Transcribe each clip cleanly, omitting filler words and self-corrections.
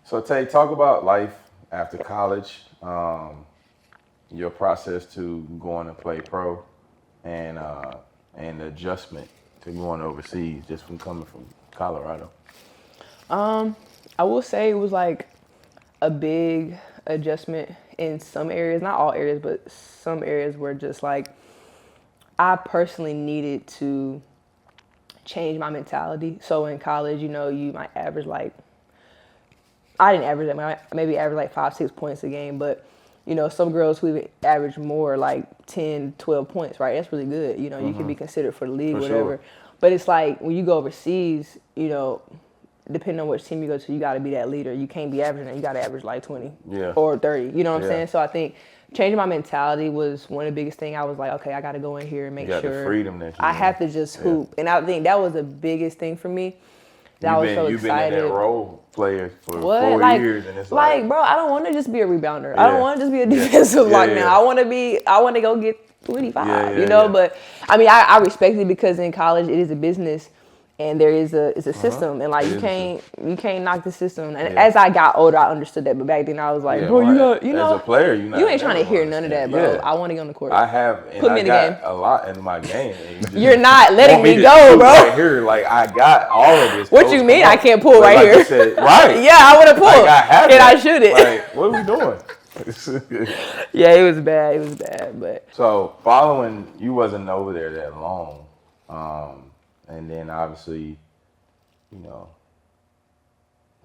So Tay, talk about life after college, your process to going to play pro, and the adjustment to going overseas just from coming from Colorado. I will say it was like a big adjustment in some areas, not all areas, but some areas were just like I personally needed to change my mentality. So in college, you might average like, I didn't average that, maybe average like 5-6 points a game, but some girls who even average more like 10, 12 points, right? That's really good. You can be considered for the league, For whatever. sure. But it's like when you go overseas, depending on which team you go to, you got to be that leader. You can't be averaging that. You got to average like 20 or 30. You know what I'm saying? So I think changing my mentality was one of the biggest things. I was like, okay, I got to go in here and make sure the freedom that I have to just hoop. And I think that was the biggest thing for me. I was so excited. You've been in that role player for 4 years, and it's like, bro, I don't want to just be a rebounder. I don't want to just be a defensive lock now. I want to go get 25, But I mean, I respect it because in college it is a business. And there is it's a system, and like you can't knock the system. And as I got older, I understood that. But back then, I was like, bro, as a player, you ain't trying to hear none of that, bro. I want to get on the court. I have, and put me in the game. A lot in my game. You're not letting me go, bro. Right here, like I got all of this. What you mean? I can't pull right here? You said, right? Yeah, I would have pulled, and I shouldn't. Like, what are we doing? Yeah, it was bad. It was bad, but so following, you wasn't over there that long, and then obviously,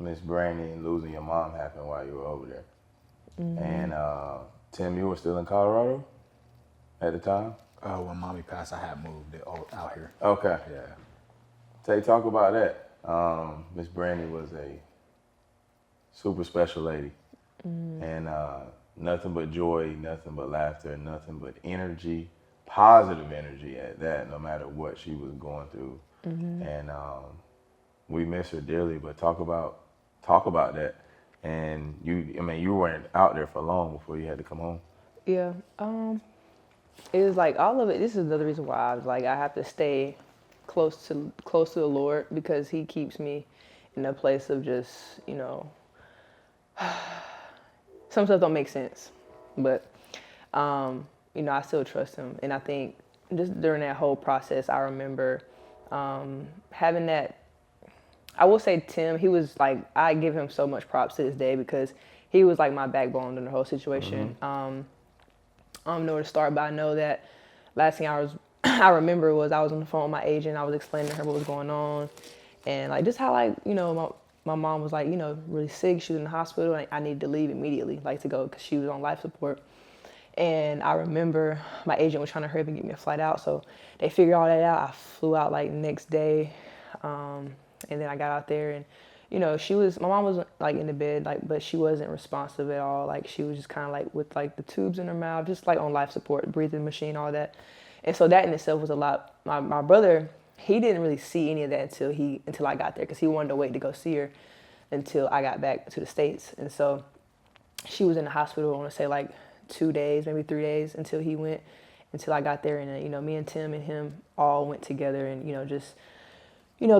Miss Brandy and losing your mom happened while you were over there. And Tim, you were still in Colorado at the time? When mommy passed, I had moved out here. Okay. Yeah. Tay, talk about that. Miss Brandy was a super special lady. And nothing but joy, nothing but laughter, nothing but energy, positive energy at that, no matter what she was going through. And we miss her dearly, but talk about that. And you weren't out there for long before you had to come home. Yeah. It was like all of it. This is another reason why I was like, I have to stay close to the Lord, because He keeps me in a place of just, some stuff don't make sense, but I still trust Him. And I think just during that whole process, I remember having that. I will say Tim, he was like, I give him so much props to this day, because he was like my backbone in the whole situation. I don't know where to start, but I know that last thing I remember was I was on the phone with my agent. I was explaining to her what was going on, and like just how my mom was like really sick. She was in the hospital, and I needed to leave immediately, like to go, because she was on life support. And I remember my agent was trying to hurry up and get me a flight out, so they figured all that out. I flew out like the next day. And then I got out there, and my mom was like in the bed, like, but she wasn't responsive at all. Like she was just kind of like with like the tubes in her mouth, just like on life support, breathing machine, all that. And so that in itself was a lot. My brother, he didn't really see any of that until I got there, because he wanted to wait to go see her until I got back to the States. And so she was in the hospital, I want to say like 2 days, maybe 3 days until I got there. And me and Tim and him all went together and just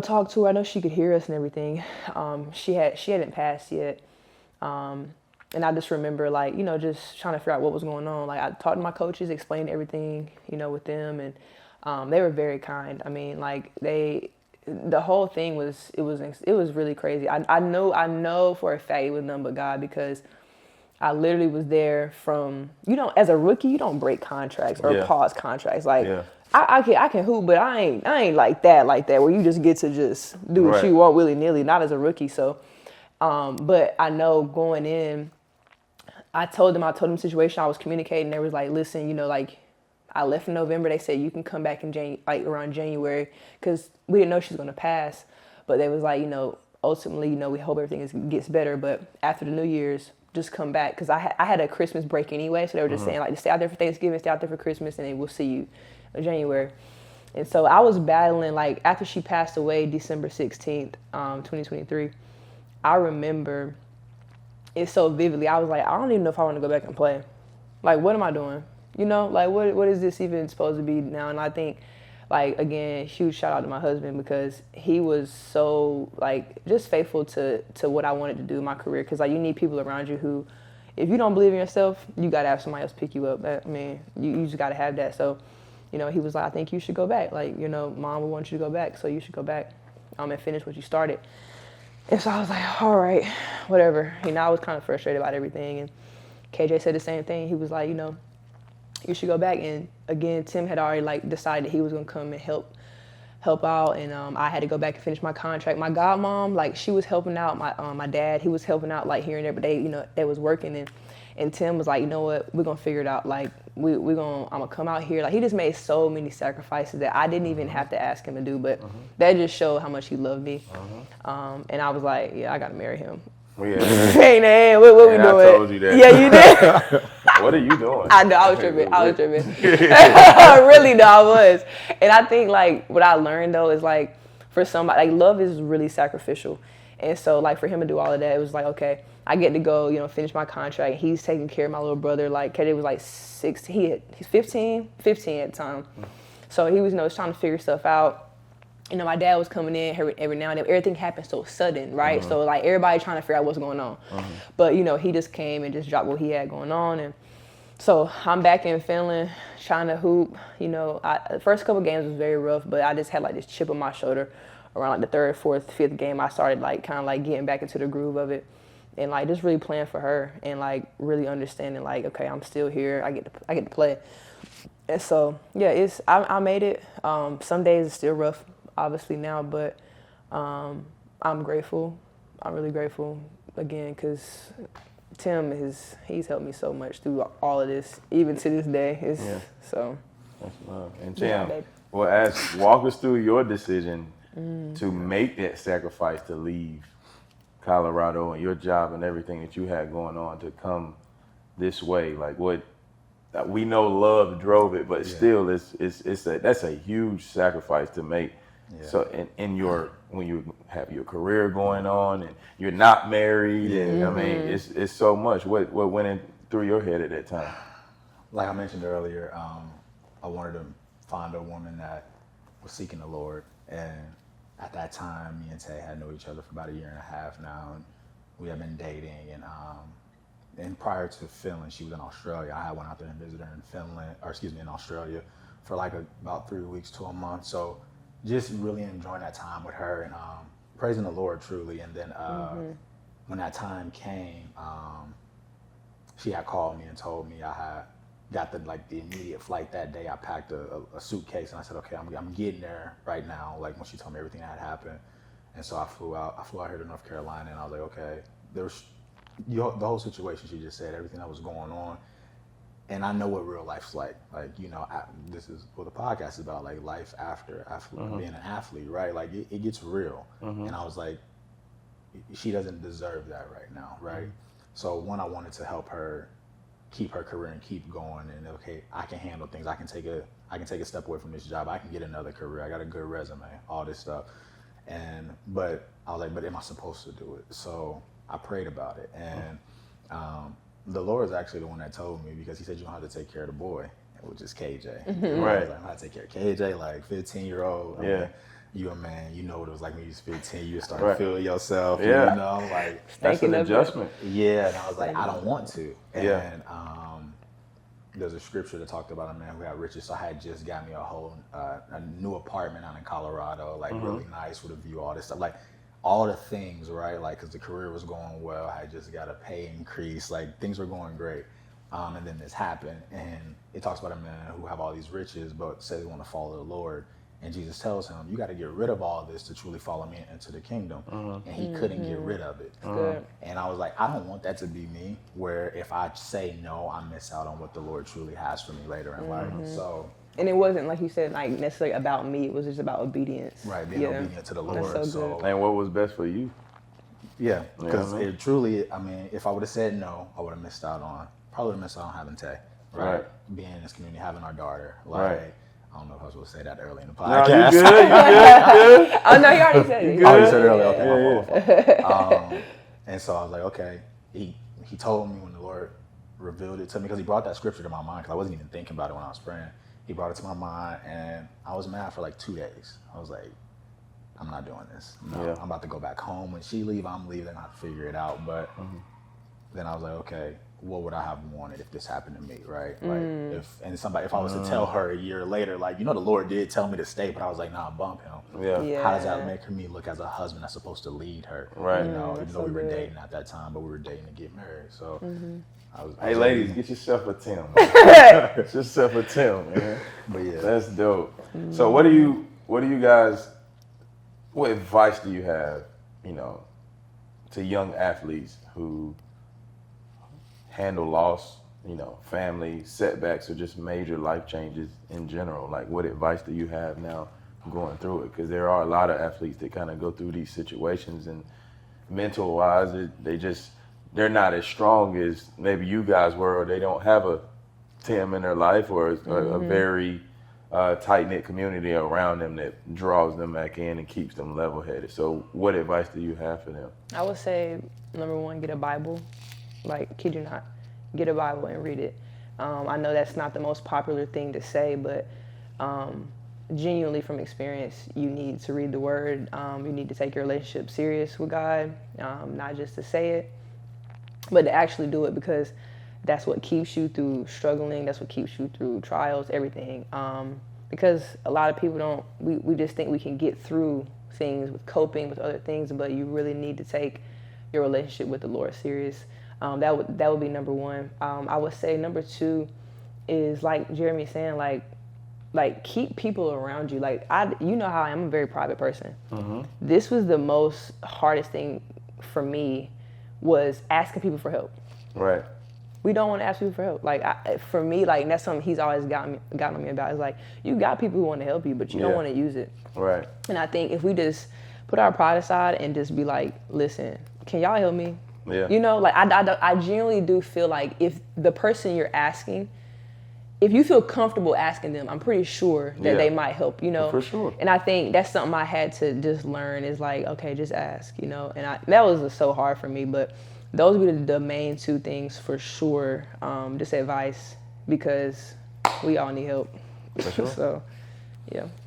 talk to her. I know she could hear us and everything. She hadn't passed yet. And I just remember just trying to figure out what was going on. Like I talked to my coaches, explained everything, with them, and they were very kind. I mean, the whole thing was really crazy. I know for a fact it was none but God, because I literally was there from, as a rookie, you don't break contracts or pause contracts. I can hoop, but I ain't like that where you just get to just do what you want willy-nilly, not as a rookie. So, but I know going in, I told them the situation. I was communicating. They was like, listen, I left in November. They said you can come back in around January, because we didn't know she was going to pass. But they was like, ultimately, we hope everything gets better. But after the New Year's, just come back, because I had a Christmas break anyway. So they were just saying just stay out there for Thanksgiving, stay out there for Christmas, and then we'll see you in January. And so I was battling after she passed away, December 16th, 2023. I remember it so vividly. I was like, I don't even know if I want to go back and play. Like, what am I doing? What is this even supposed to be now? And I think like, again, huge shout out to my husband because he was so, like, just faithful to what I wanted to do in my career. Because, like, you need people around you who, if you don't believe in yourself, you got to have somebody else pick you up. I mean, you just got to have that. So, you know, he was like, I think you should go back. Like, you know, Mom would want you to go back, so you should go back and finish what you started. And so I was like, all right, whatever. You know, I was kind of frustrated about everything. And KJ said the same thing. He was like, you know, you should go back. And again, Tim had already like decided he was gonna come and help out, and I had to go back and finish my contract. My godmom, like, she was helping out. My dad, he was helping out like here and there, but they was working, and Tim was like, you know what, we're gonna figure it out. Like, I'm gonna come out here. Like, he just made so many sacrifices that I didn't even have to ask him to do, but that just showed how much he loved me. And I was like, yeah, I gotta marry him. Yeah. Hey, man, what we doing? I told you that. Yeah, you did. What are you doing? I know, I was tripping. Really, though, I was. And I think, like, what I learned, though, is, like, for somebody, like, love is really sacrificial. And so, like, for him to do all of that, it was like, okay, I get to go, you know, finish my contract. He's taking care of my little brother. Like, KJ was, like, 16. He's 15 at the time. So he was, you know, trying to figure stuff out. You know, my dad was coming in every now and then. Everything happened so sudden, right? So, like, everybody trying to figure out what's going on. But, you know, he just came and just dropped what he had going on. And so I'm back in Finland trying to hoop. You know, the first couple games was very rough, but I just had, like, this chip on my shoulder. Around, like, the third, fourth, fifth game, I started, like, kind of, like, getting back into the groove of it. And, like, just really playing for her and, like, really understanding, like, okay, I'm still here. I get to play. And so, yeah, I made it. Some days it's still rough, obviously now, but I'm grateful. I'm really grateful, again, because Tim, he's helped me so much through all of this, even to this day. So. That's love. And Tim, walk us through your decision to make that sacrifice to leave Colorado and your job and everything that you had going on to come this way. Like, what we know love drove it, but still that's a huge sacrifice to make. So when you have your career going on and you're not married, and I mean, it's so much. What went in through your head at that time? Like I mentioned earlier, I wanted to find a woman that was seeking the Lord, and at that time, me and Tay had known each other for about 1.5 years now, and we had been dating. And prior to Finland, she was in Australia. I went out there and visited her in Australia for like about 3 weeks to a month. So just really enjoying that time with her and praising the Lord truly. And then when that time came, she had called me and told me I had got the immediate flight that day. I packed a suitcase and I said, okay, I'm getting there right now. Like, when she told me everything that had happened. And so I flew out here to North Carolina, and I was like, okay, there's the whole situation she just said, everything that was going on. And I know what real life's like. Like, you know, this is what the podcast is about, like life after being an athlete, right? Like, it gets real. And I was like, she doesn't deserve that right now, right? So I wanted to help her keep her career and keep going. And okay, I can handle things. I can take a step away from this job. I can get another career. I got a good resume, all this stuff. But I was like, but am I supposed to do it? So I prayed about it. And the Lord is actually the one that told me, because he said, you don't have to take care of the boy, which is KJ. Right. I was like, I'm going to take care of KJ, like 15-year-old. Yeah. You a man, you know what it was like when you was 15. You start to feel yourself. Yeah. You know, like, that's an adjustment. Yeah. And I was like, I don't want to. And there's a scripture that talked about a man who had riches. So I had just got me a new apartment out in Colorado, like really nice with a view, all this stuff. Like, all the things, right? Like, because the career was going well. I just got a pay increase. Like, things were going great. And then this happened. And it talks about a man who have all these riches, but says he want to follow the Lord. And Jesus tells him, you got to get rid of all this to truly follow me into the kingdom. And he couldn't get rid of it. And I was like, I don't want that to be me, where if I say no, I miss out on what the Lord truly has for me later in life. So. And it wasn't, like you said, like necessarily about me. It was just about obedience. Right, being obedient to the Lord. That's so good. And what was best for you? Yeah, because it truly, I mean, if I would have said no, I would have missed out on having Tay, right? Being in this community, having our daughter. Like, I don't know if I was supposed to say that early in the podcast. No, you good. Oh, no, you already said it. I already said it earlier. Okay, my fault. And so I was like, okay. He told me when the Lord revealed it to me, because he brought that scripture to my mind, because I wasn't even thinking about it when I was praying. he brought it to my mind, and I was mad for like 2 days. I was like, I'm not doing this. No, Yeah. I'm about to go back home. When she leave, I'm leaving. I'll figure it out. But then I was like, okay, what would I have wanted if this happened to me, right? Like if I was to tell her a year later, like, the Lord did tell me to stay, but I was like, nah, bump him. Yeah. How does that make me look as a husband that's supposed to lead her? Right. Even that's though so we were good. dating at that time, but we were dating to get married. So Hey, ladies, get yourself a Tim. Get yourself a Tim, man. But yeah, That's dope. So what advice do you have, to young athletes who handle loss, family setbacks or just major life changes in general? Like, what advice do you have now going through it? Because there are a lot of athletes that kind of go through these situations, and mental wise, they're not as strong as maybe you guys were, or they don't have a Tim in their life, or a very tight-knit community around them that draws them back in and keeps them level-headed. So what advice do you have for them? I would say, number one, get a Bible. Like, kid you not, get a Bible and read it. I know that's not the most popular thing to say, but genuinely from experience, you need to read the Word. You need to take your relationship serious with God, not just to say it, but to actually do it, because that's what keeps you through struggling. That's what keeps you through trials, everything. Because a lot of people we just think we can get through things with coping with other things, but you really need to take your relationship with the Lord serious. That would be number one. I would say number two is, like Jeremy saying, like keep people around you. Like, how I'm a very private person. This was the most hardest thing for me, was asking people for help. Right. We don't want to ask people for help. Like, for me, like, that's something he's always got on me about. It's like, you got people who want to help you, but you don't want to use it. Right. And I think if we just put our pride aside and just be like, listen, can y'all help me? Yeah. Like, I genuinely do feel like if the person you're asking, if you feel comfortable asking them, I'm pretty sure that they might help, For sure. And I think that's something I had to just learn, is like, okay, just ask, And that was so hard for me, but those would be the main two things for sure. Just advice, because we all need help. For sure. So, yeah.